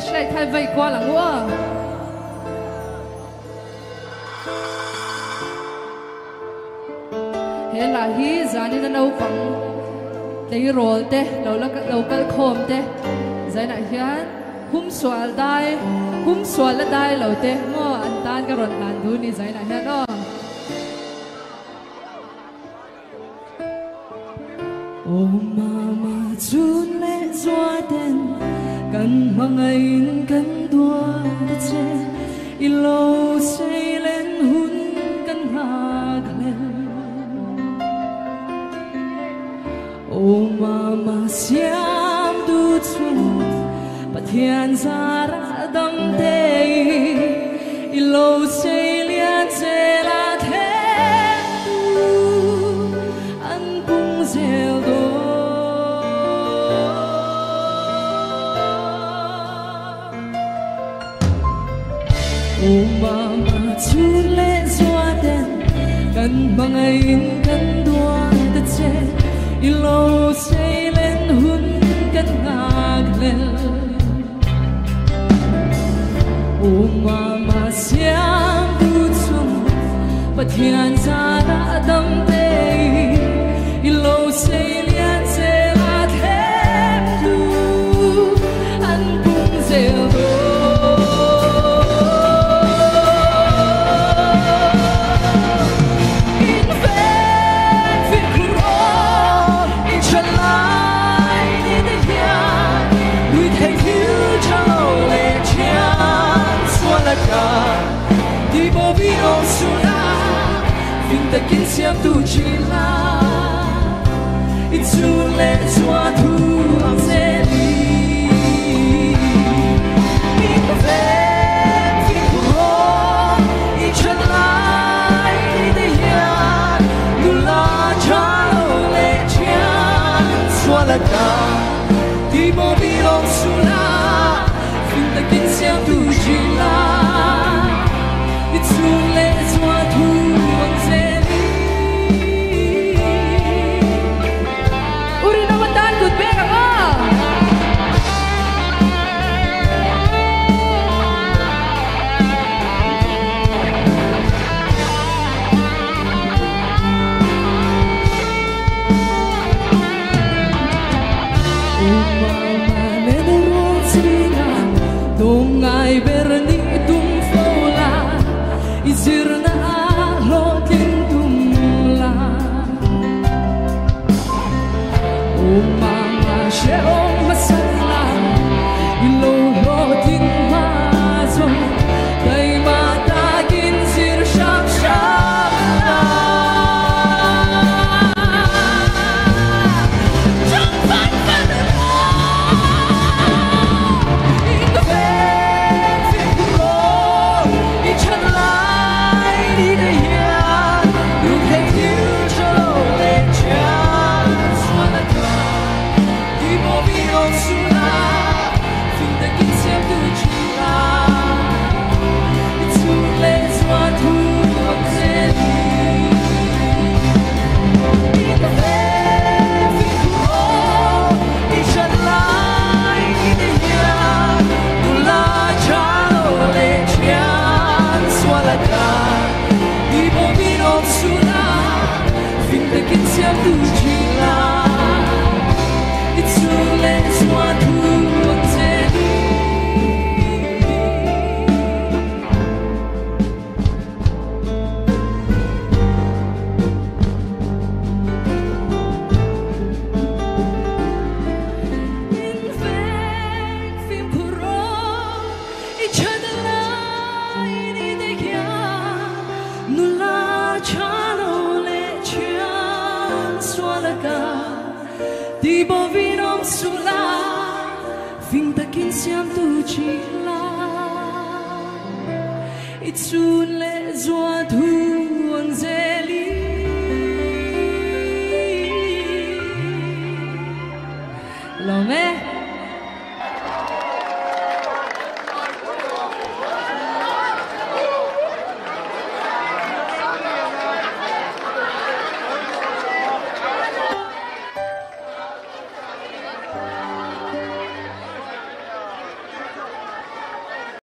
flashlight thay vây qua là ngua he là hi zani na nấu phẳng lấy roll te lâu cái khom te zai na hian hum sual la dai lo te ngo an tan ka ron lan du ni zai na hian no oh mama chun le zua den kan mangain kan dua che ilo sei lên hun kan ha glen oh mama siam du chun pathian zara dam te ilo sei lian che la the an pung zel do oh mama chun le zua den kan mangain kan dua ta che ilo sei lên hun kan ngak lên oh mama siam du chung pathian zara dam te ilo sei lian che la them du an pung zel do đi bộ vi ông sula vinh ta kiến xiêm tu chỉ la ít su lệ xóa thu ang sẽ đi ít về phi hồ ít chân lại đi đây ya lu la cha lệ chian xóa la ta đi bộ vi ông sula vinh ta kiến xiêm tu chỉ la soon let's want to uri naman tan good bega ka umama menurut sina dong ai berni izirna lo tindumla umama she'om masala ilo lo tinmazo dai matagin zir shab shab đi bộ vi nom sula vinh ta kiến xiêm tu chỉ la ít sun lệ doa thu ang zeli lo me